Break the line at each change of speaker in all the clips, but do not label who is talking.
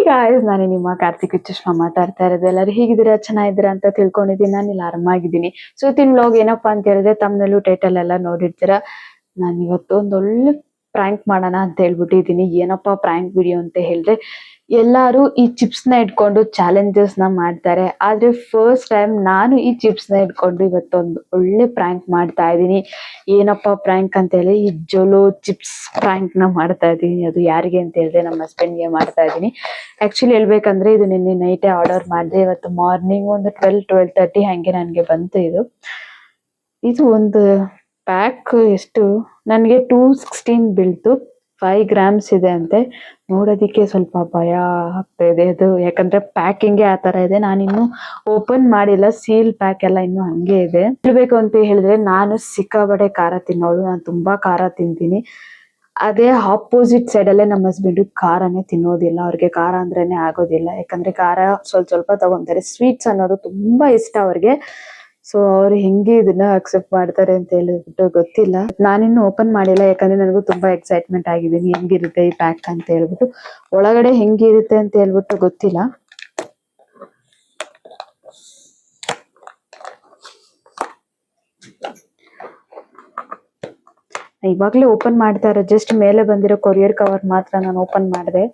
Guys, ನಾನು ನಿಮ್ಮ ಕಾರ್ತಿಕ್ ಚಶ್ಮಾ ಮಾತಾಡ್ತಾ ಇರೋದು. ಎಲ್ಲರೂ ಹೇಗಿದ್ದೀರಾ, ಚೆನ್ನಾಗಿದ್ದೀರಾ ಅಂತ ತಿಳ್ಕೊಂಡಿದ್ದೀನಿ. ನಾನು ಇಲ್ಲಿ ಆರಾಮಾಗಿದ್ದೀನಿ. ಸೊ ಇವತ್ತಿನ ವ್ಲಾಗ್ ಏನಪ್ಪಾ ಅಂತ ಹೇಳಿದ್ರೆ, ತಮ್ಮನಲ್ಲೂ ಟೈಟಲ್ ಎಲ್ಲ ನೋಡಿರ್ತೀರಾ. ನಾನು ಇವತ್ತು ಒಂದು ಒಳ್ಳೆ ಪ್ರ್ಯಾಂಕ್ ಮಾಡೋಣ ಅಂತ ಹೇಳ್ಬಿಟ್ಟಿದ್ದೀನಿ. ಏನಪ್ಪಾ ಪ್ರ್ಯಾಂಕ್ ವಿಡಿಯೋ ಅಂತ ಹೇಳಿದ್ರೆ, ಎಲ್ಲರೂ ಈ ಚಿಪ್ಸ್ ನ ಇಟ್ಕೊಂಡು ಚಾಲೆಂಜಸ್ ನ ಮಾಡ್ತಾರೆ. ಆದ್ರೆ ಫಸ್ಟ್ ಟೈಮ್ ನಾನು ಈ ಚಿಪ್ಸ್ ನ ಇಟ್ಕೊಂಡು ಇವತ್ತೊಂದು ಒಳ್ಳೆ ಪ್ರ್ಯಾಂಕ್ ಮಾಡ್ತಾ ಇದ್ದೀನಿ. ಏನಪ್ಪಾ ಪ್ರ್ಯಾಂಕ್ ಅಂತ ಹೇಳಿ, ಈ ಜೋಲೋ ಚಿಪ್ಸ್ ಪ್ರ್ಯಾಂಕ್ ನ ಮಾಡ್ತಾ ಇದ್ದೀನಿ. ಅದು ಯಾರಿಗೆ ಅಂತ ಹೇಳಿದ್ರೆ, ನಮ್ಮ ಹಸ್ಬೆಂಡ್ ಗೆ ಮಾಡ್ತಾ ಇದ್ದೀನಿ. ಆಕ್ಚುಲಿ ಹೇಳ್ಬೇಕಂದ್ರೆ, ಇದು ನಿನ್ನೆ ನೈಟೇ ಆರ್ಡರ್ ಮಾಡಿದೆ. ಇವತ್ತು ಮಾರ್ನಿಂಗ್ ಒಂದು 12-12:30 ಹಂಗೆ ನನಗೆ ಬಂತು. ಇದು ಒಂದು ಪ್ಯಾಕ್ ಎಷ್ಟು ನನಗೆ 216 ಬೀಳ್ತು. 5 grams ಇದೆ ಅಂತೆ. ನೋಡೋದಿಕ್ಕೆ ಸ್ವಲ್ಪ ಭಯ ಆಗ್ತಾ ಇದೆ ಅದು, ಯಾಕಂದ್ರೆ ಪ್ಯಾಕಿಂಗ್ ಆ ತರ ಇದೆ. ನಾನಿನ್ನು ಓಪನ್ ಮಾಡಿಲ್ಲ, ಸೀಲ್ ಪ್ಯಾಕ್ ಎಲ್ಲ ಇನ್ನು ಹಂಗೆ ಇದೆ. ಹೇಳ್ಬೇಕು ಅಂತ ಹೇಳಿದ್ರೆ, ನಾನು ಸಿಕ್ಕಾಬಡೆ ಖಾರ ತಿನ್ನೋಳು. ನಾನು ತುಂಬಾ ಖಾರ ತಿಂತೀನಿ. ಅದೇ ಆಪೋಸಿಟ್ ಸೈಡ್ ಅಲ್ಲೇ ನಮ್ಮ ಹಸ್ಬೆಂಡ್ ಖಾರನೇ ತಿನ್ನೋದಿಲ್ಲ. ಅವ್ರಿಗೆ ಖಾರ ಅಂದ್ರೇನೆ ಆಗೋದಿಲ್ಲ. ಯಾಕಂದ್ರೆ ಖಾರ ಸ್ವಲ್ಪ ತಗೊಂತಾರೆ. ಸ್ವೀಟ್ಸ್ ಅನ್ನೋದು ತುಂಬಾ ಇಷ್ಟ ಅವ್ರಿಗೆ. ಸೊ ಅವ್ರು ಹೆಂಗೆ ಇದನ್ನ ಅಕ್ಸೆಪ್ಟ್ ಮಾಡ್ತಾರೆ ಅಂತ ಹೇಳ್ಬಿಟ್ಟು ಗೊತ್ತಿಲ್ಲ. ನಾನಿನ್ನು ಓಪನ್ ಮಾಡಿಲ್ಲ, ಯಾಕಂದ್ರೆ ನನಗೂ ತುಂಬಾ ಎಕ್ಸೈಟ್ಮೆಂಟ್ ಆಗಿದ್ದೀನಿ ಹೆಂಗಿರುತ್ತೆ ಈ ಪ್ಯಾಕ್ ಅಂತ ಹೇಳ್ಬಿಟ್ಟು. ಒಳಗಡೆ ಹೆಂಗಿರುತ್ತೆ ಅಂತ ಹೇಳ್ಬಿಟ್ಟು ಗೊತ್ತಿಲ್ಲ. ಇವಾಗ್ಲೇ ಓಪನ್ ಮಾಡ್ತಾ ಇರೋ, ಜಸ್ಟ್ ಮೇಲೆ ಬಂದಿರೋ ಕೊರಿಯರ್ ಕವರ್ ಮಾತ್ರ ನಾನು ಓಪನ್ ಮಾಡಿದೆ.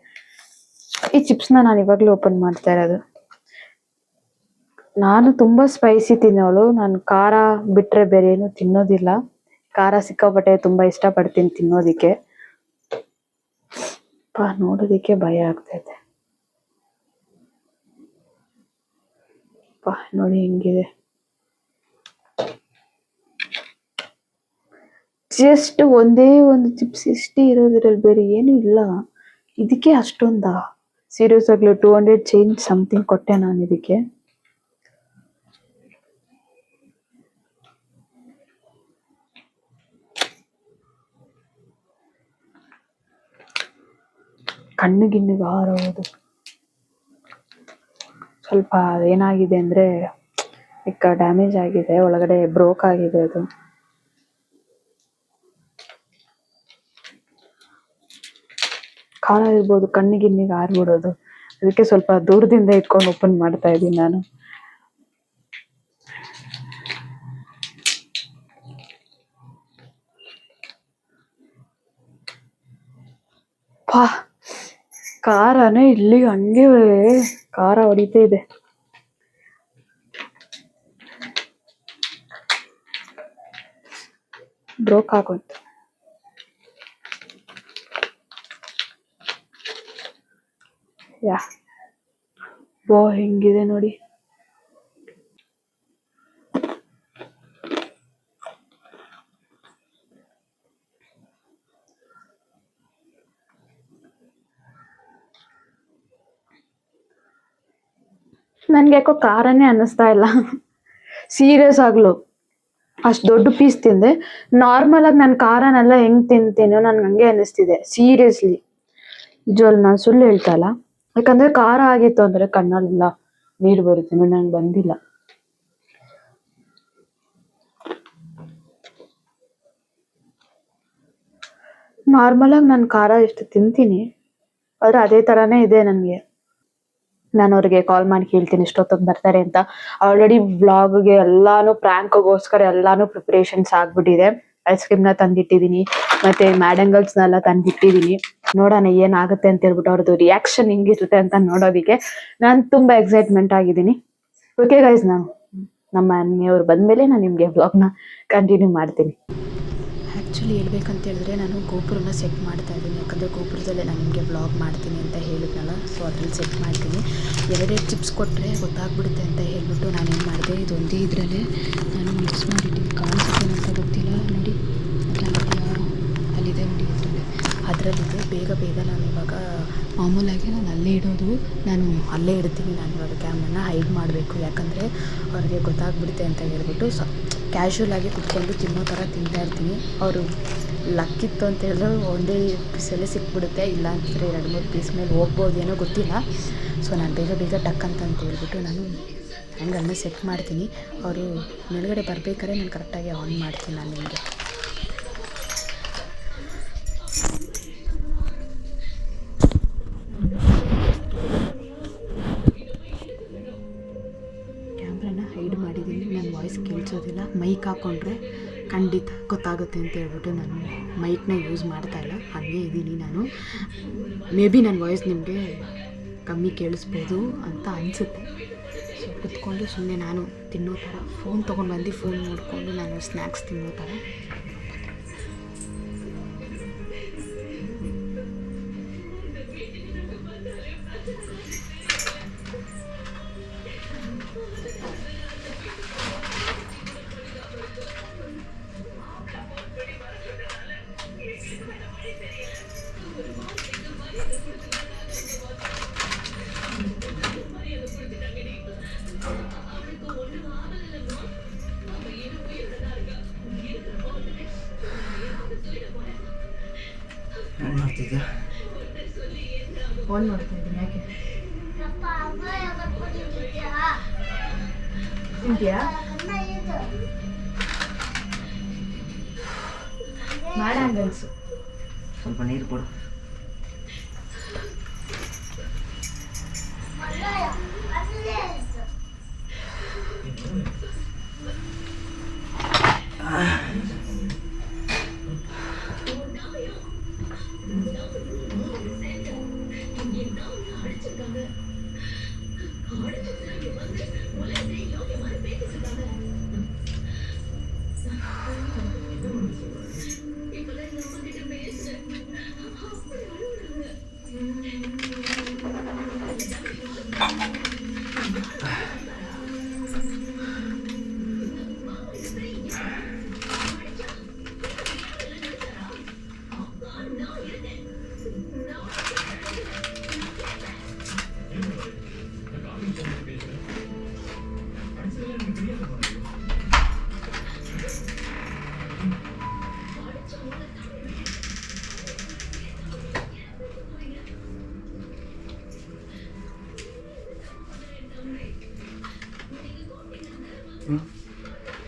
ಈ ಚಿಪ್ಸ್ ನಾನು ಇವಾಗ್ಲೇ ಓಪನ್ ಮಾಡ್ತಾ ಇರೋದು. ನಾನು ತುಂಬಾ ಸ್ಪೈಸಿ ತಿನ್ನೋಳು. ನಾನು ಖಾರ ಬಿಟ್ರೆ ಬೇರೆ ಏನು ತಿನ್ನೋದಿಲ್ಲ. ಖಾರ ಸಿಕ್ಕಾಪಟ್ಟೆ ತುಂಬಾ ಇಷ್ಟಪಡ್ತೀನಿ ತಿನ್ನೋದಿಕ್ಕೆ. ನೋಡೋದಿಕ್ಕೆ ಭಯ ಆಗ್ತೈತೆ. ನೋಡಿ ಹೆಂಗಿದೆ. ಜಸ್ಟ್ ಒಂದೇ ಒಂದು ಚಿಪ್ಸ್ ಇಷ್ಟೇ ಇರೋದ್ರಲ್ಲಿ, ಬೇರೆ ಏನು ಇಲ್ಲ. ಇದಕ್ಕೆ ಅಷ್ಟೊಂದಾ? ಸೀರಿಯಸ್ ಆಗ್ಲೂ 200 ಚೇಂಜ್ ಸಮಥಿಂಗ್ ಕೊಟ್ಟೆ ನಾನು ಇದಕ್ಕೆ. ಕಣ್ಣಿಗಿನ್ನಿಗೆ ಹಾರೋದು. ಸ್ವಲ್ಪ ಏನಾಗಿದೆ ಅಂದ್ರೆ, ಡ್ಯಾಮೇಜ್ ಆಗಿದೆ, ಒಳಗಡೆ ಬ್ರೋಕ್ ಆಗಿದೆ ಅದು. ಖಾರ ಇರ್ಬೋದು, ಕಣ್ಣಿಗಿನ್ನಿಗೆ ಹಾರ್ಬಿಡೋದು. ಅದಕ್ಕೆ ಸ್ವಲ್ಪ ದೂರದಿಂದ ಇಟ್ಕೊಂಡು ಓಪನ್ ಮಾಡ್ತಾ ಇದ್ದೀನಿ ನಾನು. ಖಾರನೇ ಇಲ್ಲಿ ಹಂಗೆ ಖಾರ ಹೊಡಿತಾ ಇದೆ. ಬ್ರೋಕ್ ಆಗೋಯ್ತು. ಹೆಂಗಿದೆ ನೋಡಿ. ನನ್ಗೆ ಯಾಕೋ ಖಾರನೇ ಅನ್ನಿಸ್ತಾ ಇಲ್ಲ. ಸೀರಿಯಸ್ ಆಗ್ಲು ಅಷ್ಟು ದೊಡ್ಡ ಪೀಸ್ ತಿಂದೆ. ನಾರ್ಮಲ್ ಆಗಿ ನಾನು ಖಾರನೆಲ್ಲ ಹೆಂಗ್ ತಿಂತೀನೋ ನನ್ಗೆ ಹಂಗೆ ಅನ್ನಿಸ್ತಿದೆ. ಸೀರಿಯಸ್ಲಿ ನಿಜವಲ್ಲ, ನಾನು ಸುಳ್ಳು ಹೇಳ್ತಾ ಇಲ್ಲ. ಯಾಕಂದ್ರೆ ಖಾರ ಆಗಿತ್ತು ಅಂದ್ರೆ ಕಣ್ಣಲ್ಲೆಲ್ಲ ನೀರು ಬರುತ್ತೆ. ನಂಗೆ ಬಂದಿಲ್ಲ. ನಾರ್ಮಲ್ ಆಗಿ ನಾನು ಖಾರ ಎಷ್ಟು ತಿಂತೀನಿ, ಆದ್ರೆ ಅದೇ ತರಾನೇ ಇದೆ ನನಗೆ. ನಾನು ಅವ್ರಿಗೆ ಕಾಲ್ ಮಾಡಿ ಕೇಳ್ತೀನಿ ಎಷ್ಟೊತ್ತಿಗೆ ಬರ್ತಾರೆ ಅಂತ. ಆಲ್ರೆಡಿ ವ್ಲಾಗ್ಗೆ ಎಲ್ಲಾನು, ಪ್ರ್ಯಾಂಕ್ಗೋಸ್ಕರ ಎಲ್ಲಾನು ಪ್ರಿಪರೇಷನ್ಸ್ ಆಗ್ಬಿಟ್ಟಿದೆ. ಐಸ್ ಕ್ರೀಮ್ ನ ತಂದಿಟ್ಟಿದೀನಿ, ಮತ್ತೆ ಮ್ಯಾಡಂಗಲ್ಸ್ನೆಲ್ಲ ತಂದಿಟ್ಟಿದೀನಿ. ನೋಡೋಣ ಏನಾಗುತ್ತೆ ಅಂತ ಹೇಳ್ಬಿಟ್ಟು, ಅವ್ರದ್ದು ರಿಯಾಕ್ಷನ್ ಹೆಂಗಿರುತ್ತೆ ಅಂತ ನೋಡೋದಿಕ್ಕೆ ನಾನು ತುಂಬಾ ಎಕ್ಸೈಟ್ಮೆಂಟ್ ಆಗಿದ್ದೀನಿ. ಓಕೆ ಗೈಸ್, ನಮ್ಮ ಮನೆಯವ್ರು ಬಂದ್ಮೇಲೆ ನಾನು ನಿಮ್ಗೆ ವ್ಲಾಗ್ನ ಕಂಟಿನ್ಯೂ ಮಾಡ್ತೀನಿ. ಆ್ಯಕ್ಚುಲಿ ಹೇಳ್ಬೇಕಂತ ಹೇಳಿದ್ರೆ, ನಾನು ಗೋಪುರನ ಸೆಟ್ ಮಾಡ್ತಾ ಇದ್ದೀನಿ. ಯಾಕಂದರೆ ಗೋಪುರದಲ್ಲೇ ನಾನು ನಿಮಗೆ ವ್ಲಾಗ್ ಮಾಡ್ತೀನಿ ಅಂತ ಹೇಳಿದ್ನಲ್ಲ, ಸೊ ಅದ್ರಲ್ಲಿ ಸೆಟ್ ಮಾಡ್ತೀನಿ. ಎರಡೆರಡು ಚಿಪ್ಸ್ ಕೊಟ್ಟರೆ ಗೊತ್ತಾಗ್ಬಿಡುತ್ತೆ ಅಂತ ಹೇಳ್ಬಿಟ್ಟು ನಾನೇನು ಮಾಡಿದೆ, ಇದೊಂದೇ ಇದರಲ್ಲೇ ನಾನು ಮಿಕ್ಸ್ ಮಾಡಿದ್ದೀನಿ. ಕಾಣಿಸುತ್ತೇನೆ ಅಂತ ಗೊತ್ತಿಲ್ಲ ನೋಡಿ, ಅಲ್ಲಿದೆ ನೋಡಿ, ಅದರಲ್ಲಿದೆ. ಬೇಗ ನಾನು ಇವಾಗ ಮಾಮೂಲಾಗಿ ನಾನು ಅಲ್ಲೇ ಇಡೋದು. ನಾನು ಅಲ್ಲೇ ಇಡ್ತೀನಿ. ನಾನು ಇವಾಗ ಕ್ಯಾಮ್ರನ್ನ ಹೈಡ್ ಮಾಡಬೇಕು, ಯಾಕಂದರೆ ಅವ್ರಿಗೆ ಗೊತ್ತಾಗ್ಬಿಡುತ್ತೆ ಅಂತ ಹೇಳ್ಬಿಟ್ಟು ಕ್ಯಾಶುವಲ್ ಆಗಿ ಕುತ್ಕೊಂಡು ತಿನ್ನೋ ಥರ ತಿಂತಾ ಇರ್ತೀನಿ. ಅವರು ಲಕ್ಕಿತ್ತು ಅಂತ ಹೇಳಿದ್ರೆ ಒಂದೇ ಪೀಸಲ್ಲೇ ಸಿಕ್ಬಿಡುತ್ತೆ, ಇಲ್ಲ ಅಂತಂದರೆ 2-3 ಪೀಸ್ ಮೇಲೆ ಹೋಗ್ಬೋದೇನೋ ಗೊತ್ತಿಲ್ಲ. ಸೊ ನಾನು ಬೇಗ ಟಕ್ ಅಂತ ಹೇಳ್ಬಿಟ್ಟು ನಾನು ಹಂಗಲ್ಲೇ ಸೆಟ್ ಮಾಡ್ತೀನಿ. ಅವರು ಮೇಲ್ಗಡೆ ಬರಬೇಕಾದ್ರೆ ನಾನು ಕರೆಕ್ಟಾಗಿ ಆನ್ ಮಾಡ್ತೀನಿ ನಾನು ನಿಮಗೆ. ಮೈಕ್ ಹಾಕ್ಕೊಂಡ್ರೆ ಖಂಡಿತ ಗೊತ್ತಾಗುತ್ತೆ ಅಂತ ಹೇಳ್ಬಿಟ್ಟು ನಾನು ಮೈಕ್ನ ಯೂಸ್ ಮಾಡ್ತಾಯಿಲ್ಲ, ಹಾಗೆ ಇದ್ದೀನಿ ನಾನು. ಮೇ ಬಿ ನನ್ನ ವಾಯ್ಸ್ ನಿಮಗೆ ಕಮ್ಮಿ ಕೇಳಿಸ್ಬೋದು ಅಂತ ಅನಿಸುತ್ತೆ. ಸೊ ಕುತ್ಕೊಂಡು ಸುಮ್ಮನೆ ನಾನು ತಿನ್ನೋ ಥರ ಫೋನ್ ತೊಗೊಂಡು ಬಂದು ಫೋನ್ ನೋಡಿಕೊಂಡು ನಾನು ಸ್ನ್ಯಾಕ್ಸ್ ತಿನ್ನೋ ಥರ. ಫೋನ್ ನೋಡ್ತಾ ಇದ್ದೀನಿ. ಯಾಕೆ ತಿಂತೀಯಾ? ಮಾಡ ಹಂಗನ್ಸು.
ಸ್ವಲ್ಪ ನೀರು ಕೊಡು.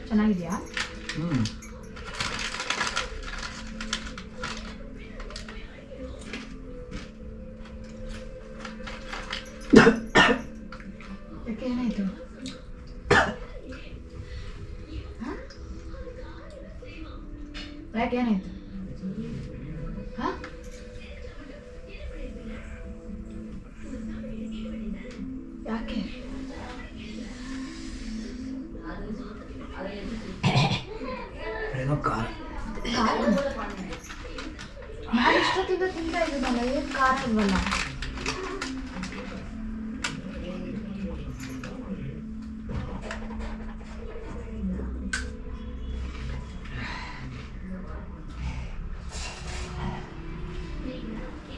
ಚೆನ್ನಾಗಿದೆಯಾ? ಯಾಕೆ ಏನಾಯ್ತು? ಯಾಕೆ ಏನಾಯ್ತು? ಯಾಕೆ? ನಾನು ಇಷ್ಟೊತ್ತಿಂದ ತಿಂತಾ ಇದ್ದೀನಲ್ಲ, ಏನು ಖಾರ ಇಲ್ವಲ್ಲ?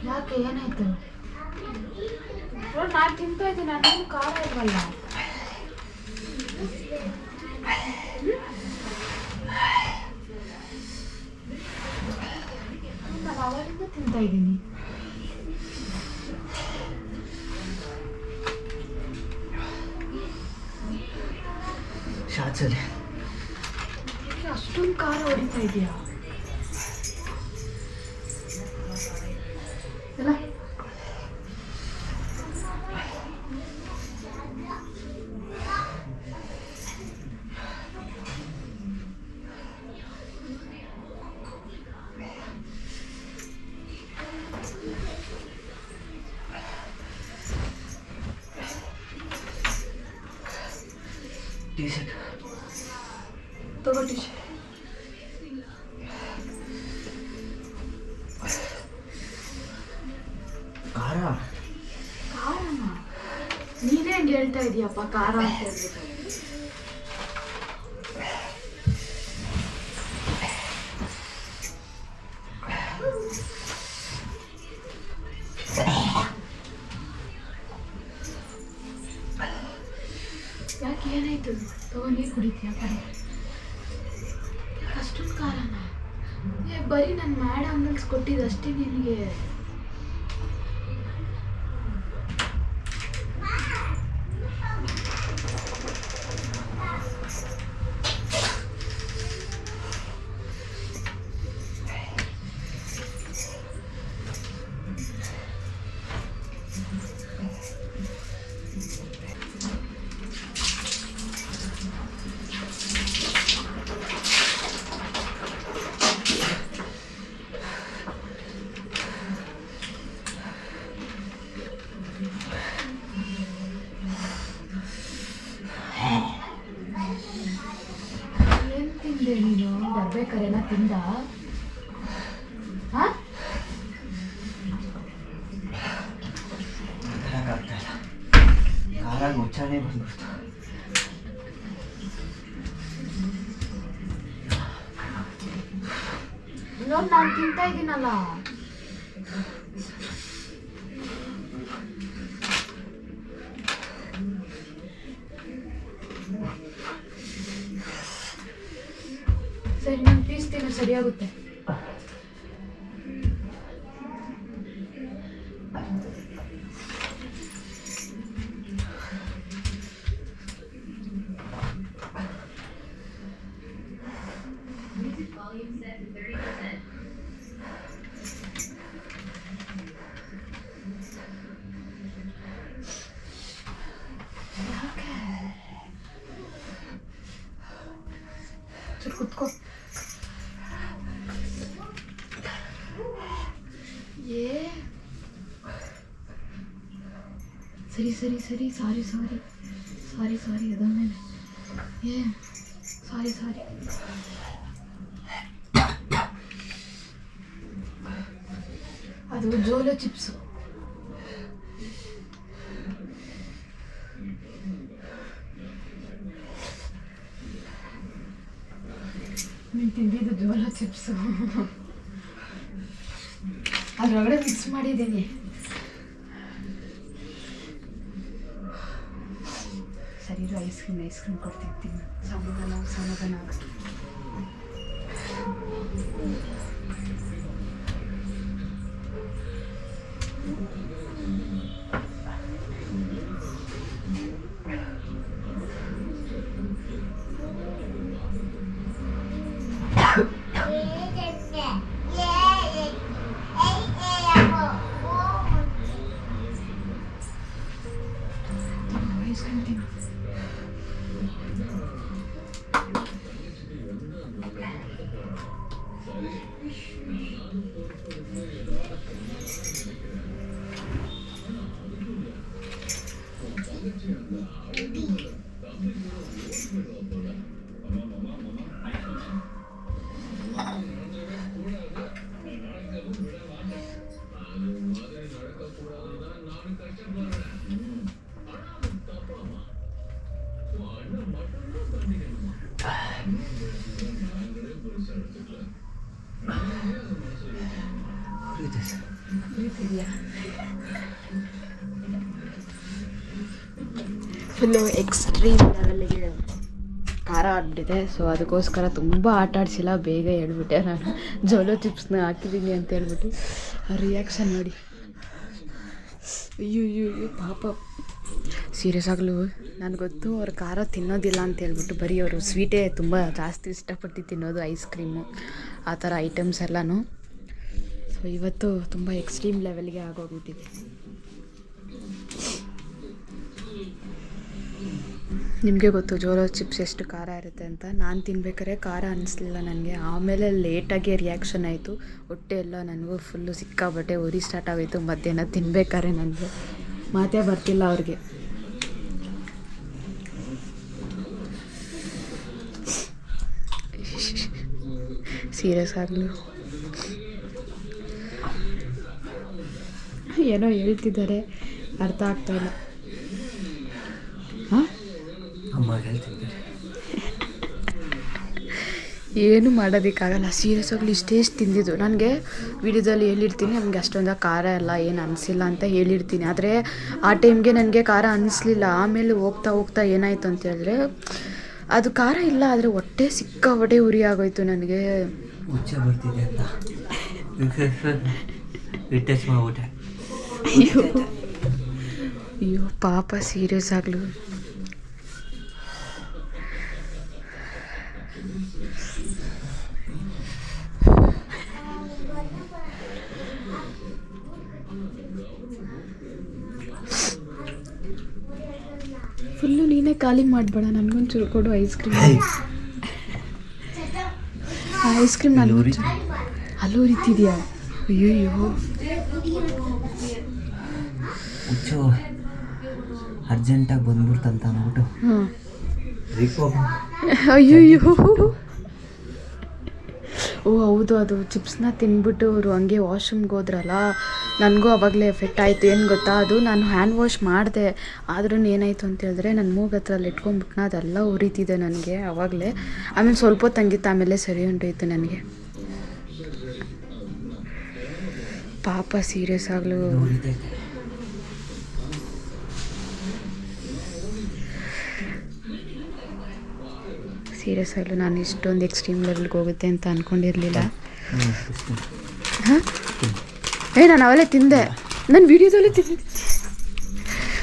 ಯಾಕೆ ಏನಾಯ್ತು? ನಾನು ತಿಂತಾ ಇದ್ದೀನಿ, ಅದೇನು ಖಾರ ಇಲ್ವಲ್ಲ? ನಾನು ಅವರಿಂದ ತಿಂತಾ ಇದ್ದೀನಿ.
ಶಾಚಲ್ಲಿ
ಅಷ್ಟೊಂದು ಖಾರ ಹೊಡಿತಾ ಇದೆಯಾ?
ಟಿ ಶರ್ಟ್
ತಗೋ. ಟಿ ಶರ್ಟ್
ಖಾರ
ಖಾರನ? ನೀನೇ ಹಂಗೆ ಹೇಳ್ತಾ ಇದೀಯಪ್ಪ ಖಾರ ಅಂತ ಹೇಳ್ಬಿಟ್ಟು. ಯಾಕೆ ಏನಾಯ್ತು? ತಗೋ ನೀರು ಕುಡಿತೀಯ ಕಡೆ. ಅಷ್ಟೊಂದು ಖಾರನ? ಬರೀ ನಾನು ಮ್ಯಾಡ್ ಆಂಗಲ್ಸ್ ಕೊಟ್ಟಿದ್ದಷ್ಟೇ ನಿನಗೆ. ಬರ್ಬೇಕಾರೆನ ತಿಂದ ಹಾಂ
ಆಗ್ತಾ ಇಲ್ಲ, ಖಾರ ಮುಚ್ಚಾನೆ ಬಂದ್ಬಿಡ್ತು.
ನೋಡಿ ನಾನು ತಿಂತಾ ಇದ್ದೀನಲ್ಲ. ಸರಿ ನಾನು ಪೀಸ್ ತಿನ್ನು, ಸರಿಯಾಗುತ್ತೆ. ಕುತ್ಕೋ. ಏ ಸರಿ ಸರಿ ಸರಿ, ಸಾರಿ ಸಾರಿ ಸಾರಿ ಸಾರಿ, ಅದನ್ನೇನೆ ಏ ಸಾರಿ ಸಾರಿ. ಅದು ಜೋಲೋ ಚಿಪ್ಸು. ನೀನು ತಿಂದಿದ್ದು ಜೋಲೋ ಚಿಪ್ಸು, ಅದರೊಳಗಡೆ ಮಿಕ್ಸ್ ಮಾಡಿದ್ದೀನಿ. ಸರಿ, ಐಸ್ ಕ್ರೀಮ್ ಕೊಡ್ತಿರ್ತೀನಿ. ಸಮಾಧಾನ ಆಗುತ್ತೆ. ಐಸ್ ಕ್ರೀಮ್ ತಿನ್ನು. ಫುಲ್ಲು ಎಕ್ಸ್ಟ್ರೀಮ್ ಲೆವೆಲ್ಗೆ ಖಾರ ಆಗ್ಬಿಟ್ಟಿದೆ. ಸೊ ಅದಕ್ಕೋಸ್ಕರ ತುಂಬ ಆಟ ಆಡಿಸಿಲ್ಲ, ಬೇಗ ಹೇಳ್ಬಿಟ್ಟೆ ನಾನು ಜೋಲೋ ಚಿಪ್ಸ್ನ ಹಾಕಿದ್ದೀನಿ ಅಂತ ಹೇಳ್ಬಿಟ್ಟು. ರಿಯಾಕ್ಷನ್ ನೋಡಿ, ಅಯ್ಯೋ ಅಯ್ಯೋ ಅಯ್ಯೋ ಪಾಪ. ಸೀರಿಯಸ್ ಆಗಲೂ ನನಗೆ ಗೊತ್ತು ಅವ್ರು ಖಾರ ತಿನ್ನೋದಿಲ್ಲ ಅಂತ ಹೇಳ್ಬಿಟ್ಟು, ಬರೀ ಅವರು ಸ್ವೀಟೇ ತುಂಬ ಜಾಸ್ತಿ ಇಷ್ಟಪಟ್ಟು ತಿನ್ನೋದು, ಐಸ್ ಕ್ರೀಮು ಆ ಥರ ಐಟಮ್ಸ್ ಎಲ್ಲನೂ. ಸೊ ಇವತ್ತು ತುಂಬ ಎಕ್ಸ್ಟ್ರೀಮ್ ಲೆವೆಲ್ಗೆ ಆಗೋಗ್ಬಿಟ್ಟಿದೆ. ನಿಮಗೆ ಗೊತ್ತು ಜೋಲೋ ಚಿಪ್ಸ್ ಎಷ್ಟು ಖಾರ ಇರುತ್ತೆ ಅಂತ. ನಾನು ತಿನ್ಬೇಕಾದ್ರೆ ಖಾರ ಅನ್ನಿಸ್ಲಿಲ್ಲ ನನಗೆ. ಆಮೇಲೆ ಲೇಟಾಗಿ ರಿಯಾಕ್ಷನ್ ಆಯಿತು. ಹೊಟ್ಟೆ ಎಲ್ಲ ನನಗೂ ಫುಲ್ಲು ಸಿಕ್ಕಾಬಟ್ಟೆ ಉರಿ ಸ್ಟಾರ್ಟ್ ಆಗೋಯಿತು. ಮಧ್ಯಾಹ್ನ ತಿನ್ಬೇಕಾದ್ರೆ ನನಗೆ ಮಾತೇ ಬರ್ತಿಲ್ಲ ಅವ್ರಿಗೆ. ಸೀರಿಯಸ್ ಆಗಲು ಏನೋ ಹೇಳ್ತಿದ್ದಾರೆ, ಅರ್ಥ ಆಗ್ತಾಯಿಲ್ಲ. ಹಾಂ, ಏನು ಮಾಡೋದಕ್ಕಾಗಲ್ಲ. ಸೀರಿಯಸ್ ಆಗಲಿ ಇಷ್ಟೇ ತಿಂದಿದ್ದು. ನನಗೆ ವಿಡಿಯೋದಲ್ಲಿ ಹೇಳಿರ್ತೀನಿ ನನಗೆ ಅಷ್ಟೊಂದು ಖಾರ ಎಲ್ಲ ಏನು ಅನಿಸಿಲ್ಲ ಅಂತ ಹೇಳಿರ್ತೀನಿ. ಆದರೆ ಆ ಟೈಮ್ಗೆ ನನಗೆ ಖಾರ ಅನ್ನಿಸ್ಲಿಲ್ಲ. ಆಮೇಲೆ ಹೋಗ್ತಾ ಹೋಗ್ತಾ ಏನಾಯಿತು ಅಂತ ಹೇಳಿದ್ರೆ, ಅದು ಖಾರ ಇಲ್ಲ, ಆದರೆ ಹೊಟ್ಟೆ ಸಿಕ್ಕಾಬಟ್ಟೆ ಉರಿ ಆಗೋಯ್ತು ನನಗೆ. ಅಯ್ಯೋ ಪಾಪ, ಸೀರಿಯಸ್ ಆಗಲು ಫುಲ್ಲು ನೀನೇ ಖಾಲಿ ಮಾಡಬೇಡ, ನನಗೊಂಚೂರು ಕೊಡು ಐಸ್ ಕ್ರೀಮ್. ಐಸ್ ಕ್ರೀಮ್ ಅಲ್ಲೂ ಉರಿತಿದ್ಯಾ? ಅಯ್ಯೋ
ಅರ್ಜೆಂಟಾಗಿ ಬಂದ್ಬಿಡ್ತಂತ ಅಂದ್ಬಿಟ್ಟು
ಅಯ್ಯೋ ಓ ಹೌದು, ಅದು ಚಿಪ್ಸ್ನ ತಿಂದ್ಬಿಟ್ಟು ಅವರು ಹಂಗೆ ವಾಶ್ರೂಮ್ಗೆ ಹೋದ್ರಲ್ಲ, ನನಗೂ ಅವಾಗಲೇ ಎಫೆಕ್ಟ್ ಆಯಿತು. ಏನು ಗೊತ್ತಾ, ಅದು ನಾನು ಹ್ಯಾಂಡ್ ವಾಶ್ ಮಾಡಿದೆ, ಆದ್ರೂ ಏನಾಯಿತು ಅಂತ ಹೇಳಿದ್ರೆ ನನ್ನ ಮೂಗು ಹತ್ರ ಅಲ್ಲಿ ಇಟ್ಕೊಂಡ್ಬಿಟ್ನ, ಅದೆಲ್ಲ ಉರಿತಿದೆ ನನಗೆ ಆವಾಗಲೇ. ಆಮೇಲೆ ಸ್ವಲ್ಪ ಹೊತ್ತು ಹಂಗಿತ್ತು, ಆಮೇಲೆ ಸರಿ ಹೊಂಟೋಯ್ತು ನನಗೆ. ಪಾಪ ಸೀರಿಯಸ್ ಆಗಲು ನಾನು ಇಷ್ಟೊಂದು ಎಕ್ಸ್ಟ್ರೀಮ್ ಲೆವೆಲ್ಗೆ ಹೋಗುತ್ತೆ ಅಂತ ಅಂದ್ಕೊಂಡಿರಲಿಲ್ಲ. ಹಾಂ ನಾನು ಅವೆಲ್ಲ ತಿಂದೆ, ನನ್ನ ವಿಡಿಯೋದಲ್ಲಿ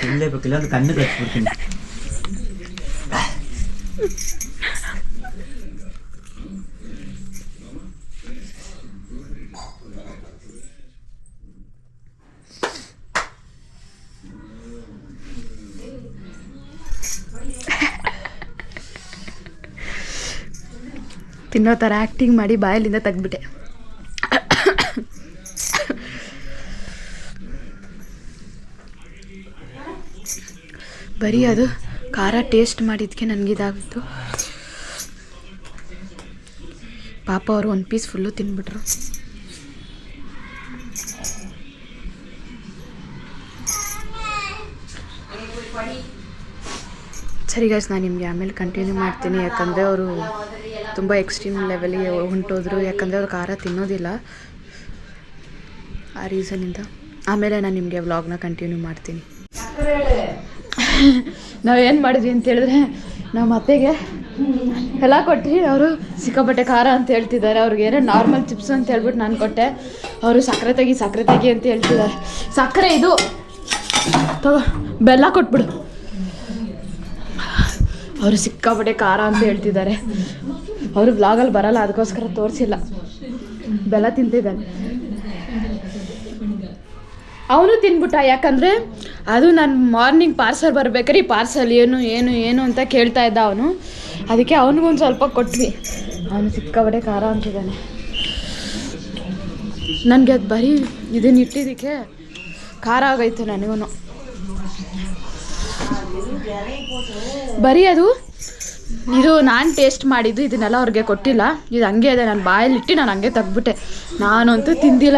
ತಿನ್ನಲೇಬೇಕಿಲ್ಲ ಅದು ಕಣ್ಣು ಕಚ್ಬಿಡ್ತೀನಿ.
ತಿನ್ನೋ ಥರ ಆ್ಯಕ್ಟಿಂಗ್ ಮಾಡಿ ಬಾಯಲ್ಲಿಂದ ತೆಗ್ದ್ಬಿಟ್ಟೆ. ಬರೀ ಅದು ಖಾರ ಟೇಸ್ಟ್ ಮಾಡಿದ್ದಕ್ಕೆ ನನಗಿದಾಗಿತ್ತು. ಪಾಪ ಅವರು ಒಂದು ಪೀಸ್ ಫುಲ್ಲು ತಿನ್ಬಿಟ್ರು. ಸರಿ ಗೈಸ್, ನಾನು ನಿಮಗೆ ಆಮೇಲೆ ಕಂಟಿನ್ಯೂ ಮಾಡ್ತೀನಿ, ಯಾಕಂದರೆ ಅವರು ತುಂಬ ಎಕ್ಸ್ಟ್ರೀಮ್ ಲೆವೆಲಿಗೆ ಹೊಂಟೋದ್ರು. ಯಾಕಂದರೆ ಅವ್ರು ಖಾರ ತಿನ್ನೋದಿಲ್ಲ, ಆ ರೀಸನಿಂದ. ಆಮೇಲೆ ನಾನು ನಿಮಗೆ ವ್ಲಾಗ್ನ ಕಂಟಿನ್ಯೂ ಮಾಡ್ತೀನಿ. ನಾವೇನು ಮಾಡಿದ್ವಿ ಅಂತ ಹೇಳಿದ್ರೆ, ನಮ್ಮ ಅತ್ತೆಗೆ ಎಲ್ಲ ಕೊಟ್ರಿ, ಅವರು ಸಿಕ್ಕಾಪಟ್ಟೆ ಖಾರ ಅಂತ ಹೇಳ್ತಿದ್ದಾರೆ. ಅವ್ರಿಗೆ ಏನೋ ನಾರ್ಮಲ್ ಚಿಪ್ಸ್ ಅಂತ ಹೇಳ್ಬಿಟ್ಟು ನಾನು ಕೊಟ್ಟೆ, ಅವರು ಸಕ್ಕರೆ ತೆಗಿ ಅಂತ ಹೇಳ್ತಿದ್ದಾರೆ. ಸಕ್ಕರೆ ಇದು ತಗೋ, ಬೆಲ್ಲ ಕೊಟ್ಬಿಡು. ಅವರು ಸಿಕ್ಕಾಪಟ್ಟೆ ಖಾರ ಅಂತ ಹೇಳ್ತಿದ್ದಾರೆ. ಅವರು ವ್ಲಾಗಲ್ಲಿ ಬರಲ್ಲ, ಅದಕ್ಕೋಸ್ಕರ ತೋರಿಸಿಲ್ಲ. ಬೆಲ್ಲ ತಿಂತಿದ್ದಾನೆ, ಅವನು ತಿನ್ಬಿಟ್ಟ. ಯಾಕಂದರೆ ಅದು ನಾನು ಮಾರ್ನಿಂಗ್ ಪಾರ್ಸಲ್ ಬರ್ಬೇಕಾದ್ರೆ ಪಾರ್ಸಲ್ ಏನು ಅಂತ ಕೇಳ್ತಾ ಇದ್ದ ಅವನು, ಅದಕ್ಕೆ ಅವನಿಗೊಂದು ಸ್ವಲ್ಪ ಕೊಟ್ವಿ. ಅವನು ಸಿಕ್ಕಾಪಟ್ಟೆ ಖಾರ ಅಂತಿದ್ದಾನೆ. ನನಗೆ ಅದು ಬರೀ ಇದನ್ನ ಇಟ್ಟಿದ್ದಕ್ಕೆ ಖಾರ ಆಗೋಯ್ತು ನನಗೂ. ಬರೀ ಅದು ಇದು ನಾನು ಟೇಸ್ಟ್ ಮಾಡಿದ್ದು, ಇದನ್ನೆಲ್ಲ ಅವ್ರಿಗೆ ಕೊಟ್ಟಿಲ್ಲ. ಇದು ಹಂಗೆ ಇದೆ, ನಾನು ಬಾಯಲ್ಲಿ ಇಟ್ಟು ನಾನು ಹಂಗೆ ತೆಗ್ಬಿಟ್ಟೆ. ನಾನಂತೂ ತಿಂದಿಲ್ಲ.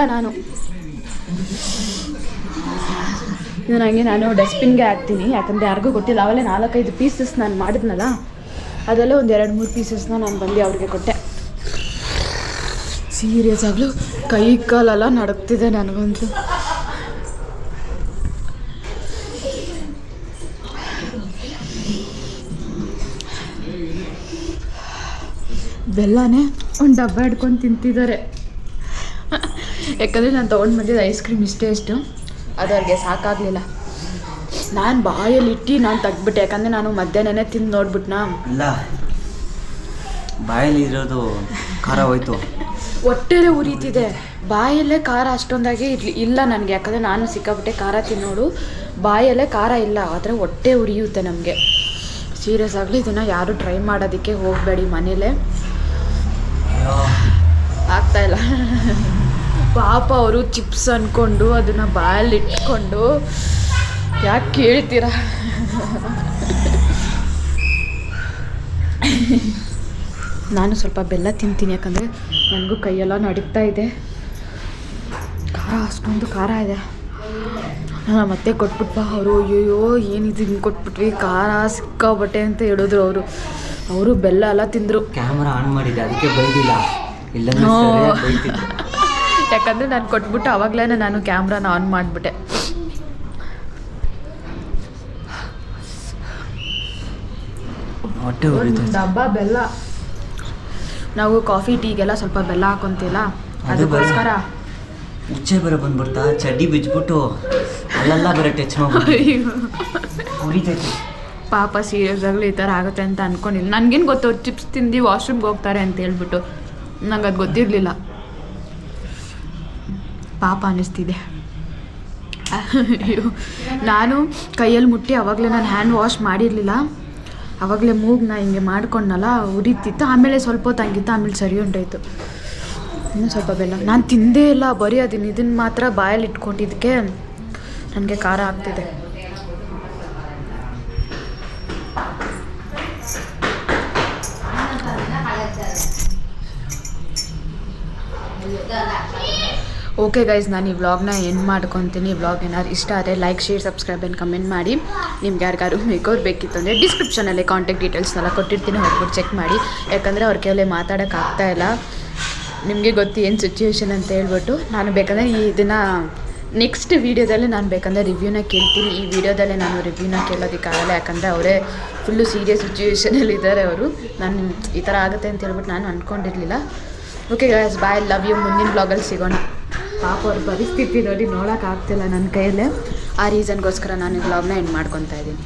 ಇದು ನನಗೆ ನಾನು ಡಸ್ಟ್ಬಿನ್ಗೆ ಹಾಕ್ತೀನಿ, ಯಾಕಂದರೆ ಯಾರಿಗೂ ಕೊಟ್ಟಿಲ್ಲ. ಅವೆಲ್ಲ 4-5 ಪೀಸಸ್ ನಾನು ಮಾಡಿದ್ನಲ್ಲ, ಅದೆಲ್ಲ ಒಂದು 2-3 ಪೀಸಸ್ನ ನಾನು ಬಂದು ಅವ್ರಿಗೆ ಕೊಟ್ಟೆ. ಸೀರಿಯಸ್ ಆಗಲೂ ಕೈ ಕಾಲೆಲ್ಲ ನಡುಗ್ತಿದೆ ನನಗಂತೂ. ಬೆಲ್ಲನೇ ಒಂದು ಡಬ್ಬ ಹಿಡ್ಕೊಂಡು ತಿಂತಿದ್ದಾರೆ. ಯಾಕಂದರೆ ನಾನು ತೊಗೊಂಡು ಬಂದಿದ್ದು ಐಸ್ ಕ್ರೀಮ್ ಇಷ್ಟು ಅದು ಅವ್ರಿಗೆ ಸಾಕಾಗಲಿಲ್ಲ. ನಾನು ಬಾಯಲ್ಲಿ ಇಟ್ಟು ನಾನು ತೆಗ್ಬಿಟ್ಟೆ, ಯಾಕಂದರೆ ನಾನು ಮಧ್ಯಾಹ್ನನೇ ತಿಂದು ನೋಡ್ಬಿಟ್ನಾ.
ಇಲ್ಲ, ಬಾಯಲ್ಲಿ ಇರೋದು ಖಾರ ಹೋಯ್ತು,
ಹೊಟ್ಟೆಲೇ ಉರಿತಿದೆ. ಬಾಯಲ್ಲೇ ಖಾರ ಅಷ್ಟೊಂದಾಗಿ ಇಲ್ಲ ನನಗೆ, ಯಾಕಂದರೆ ನಾನು ಸಿಕ್ಕಾಪಟ್ಟೆ ಖಾರ ತಿನ್ನೋಡು. ಬಾಯಲ್ಲೇ ಖಾರ ಇಲ್ಲ, ಆದರೆ ಹೊಟ್ಟೆ ಉರಿಯುತ್ತೆ ನಮಗೆ. ಸೀರಿಯಸ್ ಆಗಲಿ ಇದನ್ನು ಯಾರು ಟ್ರೈ ಮಾಡೋದಕ್ಕೆ ಹೋಗಬೇಡಿ ಮನೇಲೇ, ಆಗ್ತಾಯಿಲ್ಲ. ಪಾಪ ಅವರು ಚಿಪ್ಸ್ ಅಂದ್ಕೊಂಡು ಅದನ್ನು ಬಾಯಲ್ಲಿ ಇಟ್ಕೊಂಡು ಯಾಕೆ ಕೇಳ್ತೀರಾ. ನಾನು ಸ್ವಲ್ಪ ಬೆಲ್ಲ ತಿಂತೀನಿ, ಯಾಕಂದರೆ ನನಗೂ ಕೈಯೆಲ್ಲ ನಡುಗ್ತಾ ಇದೆ. ಖಾರ ಅಷ್ಟೊಂದು ಖಾರ ಇದೆ. ನಾನು ಮತ್ತೆ ಕೊಟ್ಬಿಟ್ವಾ ಅವರು, ಅಯ್ಯೋ ಏನಿದು ಹಿಂಗೆ ಕೊಟ್ಬಿಟ್ವಿ, ಖಾರ ಸಿಕ್ಕಾಬಟ್ಟೆ ಅಂತ ಹೇಳಿದ್ರು ಅವರು ಬೆಲ್ಲ ಎಲ್ಲ ತಿಂದರು.
ಕ್ಯಾಮ್ರಾ ಆನ್ ಮಾಡಿದ್ದೆ, ಅದಕ್ಕೆ ಬೈದಿಲ್ಲ. ಇಲ್ಲ,
ಯಾಕಂದರೆ ನಾನು ಕೊಟ್ಬಿಟ್ಟು ಆವಾಗಲೇ ನಾನು ಕ್ಯಾಮ್ರಾನ ಆನ್ ಮಾಡಿಬಿಟ್ಟೆ. ಡಬ್ಬ ಬೆಲ್ಲ, ನಾವು ಕಾಫಿ ಟೀಗೆಲ್ಲ ಸ್ವಲ್ಪ ಬೆಲ್ಲ ಹಾಕೊಂತೀವಲ್ಲ, ಅದಕ್ಕೋಸ್ಕರ
ಉಚ್ಚೆ ಬರೋ ಬಂದ್ಬಿಡ್ತಾ, ಚಡ್ಡಿ ಬಿಚ್ಬಿಟ್ಟು ಅಲ್ಲೆಲ್ಲ ಬರೋ ಟಚ್ ಮಾಡ್ಬಿಟ್ಟು ಉರಿತೈತೆ.
ಪಾಪ ಸೀರಿಯಸ್ ಆಗಲಿ ಈ ಥರ ಆಗುತ್ತೆ ಅಂತ ಅಂದ್ಕೊಂಡಿಲ್ಲ. ನನಗೇನು ಗೊತ್ತು ಅವ್ರು ಚಿಪ್ಸ್ ತಿಂದು ವಾಶ್ರೂಮ್ಗೆ ಹೋಗ್ತಾರೆ ಅಂತ ಹೇಳ್ಬಿಟ್ಟು, ನಂಗೆ ಅದು ಗೊತ್ತಿರಲಿಲ್ಲ. ಪಾಪ ಅನ್ನಿಸ್ತಿದೆ. ನಾನು ಕೈಯಲ್ಲಿ ಮುಟ್ಟಿ ಆವಾಗಲೇ ನಾನು ಹ್ಯಾಂಡ್ ವಾಶ್ ಮಾಡಿರಲಿಲ್ಲ, ಆವಾಗಲೇ ಮೂಗನ್ನ ಹಿಂಗೆ ಮಾಡ್ಕೊಂಡಲ್ಲ, ಉರಿತಿತ್ತು. ಆಮೇಲೆ ಸ್ವಲ್ಪ ಹೊತ್ತು ಹಂಗಿತ್ತು, ಆಮೇಲೆ ಸರಿ ಹೊಂಟೋಯ್ತು. ಇನ್ನೂ ಸ್ವಲ್ಪ ಬೆಲ್ಲ ನಾನು ತಿಂದೇ ಇಲ್ಲ, ಬರೀ ಇದನ್ನು ಮಾತ್ರ ಬಾಯಲ್ಲಿ ಇಟ್ಕೊಂಡಿದ್ದಕ್ಕೆ ನನಗೆ ಖಾರ ಆಗ್ತಿದೆ. ಓಕೆ ಗೈಸ್, ನಾನು ಈ ವ್ಲಾಗ್ನ ಎಂಡ್ ಮಾಡ್ಕೊತೀನಿ. ಈ ವ್ಲಾಗ್ ಏನಾದ್ರು ಇಷ್ಟ ಆದರೆ like, share, subscribe and comment ಮಾಡಿ. ನಿಮ್ಗೆ ಯಾರಿಗಾರು ಮೇಕವ್ರು ಬೇಕಿತ್ತು ಅಂದರೆ ಡಿಸ್ಕ್ರಿಪ್ಷನಲ್ಲಿ ಕಾಂಟ್ಯಾಕ್ಟ್ ಡೀಟೇಲ್ಸ್ನೆಲ್ಲ ಕೊಟ್ಟಿರ್ತೀನಿ, ಹೋಗ್ಬಿಟ್ಟು ಚೆಕ್ ಮಾಡಿ. ಯಾಕಂದರೆ ಅವ್ರ ಕೈಯಲ್ಲಿ ಮಾತಾಡೋಕ್ಕಾಗ್ತಾಯಿಲ್ಲ. ನಿಮಗೆ ಗೊತ್ತು ಏನು ಸಿಚುವೇಶನ್ ಅಂತ ಹೇಳ್ಬಿಟ್ಟು. ನಾನು ಬೇಕಂದರೆ ಇದನ್ನು ನೆಕ್ಸ್ಟ್ ವೀಡಿಯೋದಲ್ಲಿ ನಾನು ಬೇಕಂದರೆ ರಿವ್ಯೂನ ಕೇಳ್ತೀನಿ. ಈ ವಿಡಿಯೋದಲ್ಲೇ ನಾನು ರಿವ್ಯೂನ ಕೇಳೋದಕ್ಕಾಗಲ್ಲ, ಯಾಕಂದರೆ ಅವರೇ ಫುಲ್ಲು ಸೀರಿಯಸ್ ಸಿಚುವೇಶನಲ್ಲಿ ಇದ್ದಾರೆ ಅವರು. ನಾನು ಈ ಥರ ಆಗುತ್ತೆ ಅಂತ ಹೇಳ್ಬಿಟ್ಟು ನಾನು ಅಂದ್ಕೊಂಡಿರಲಿಲ್ಲ. Okay guys, bye, love you. ಮುಂದಿನ ಬ್ಲಾಗಲ್ಲಿ ಸಿಗೋಣ. ಪಾಪ ಅವ್ರ ಪರಿಸ್ಥಿತಿ ನೋಡಿ ನೋಡೋಕ್ಕಾಗ್ತಿಲ್ಲ ನನ್ನ ಕೈಯಲ್ಲೇ. ಆ ರೀಸನ್ಗೋಸ್ಕರ ನಾನು ಈ ಬ್ಲಾಗ್ನ ಎಂಡ್ ಮಾಡ್ಕೊತಾ ಇದ್ದೀನಿ.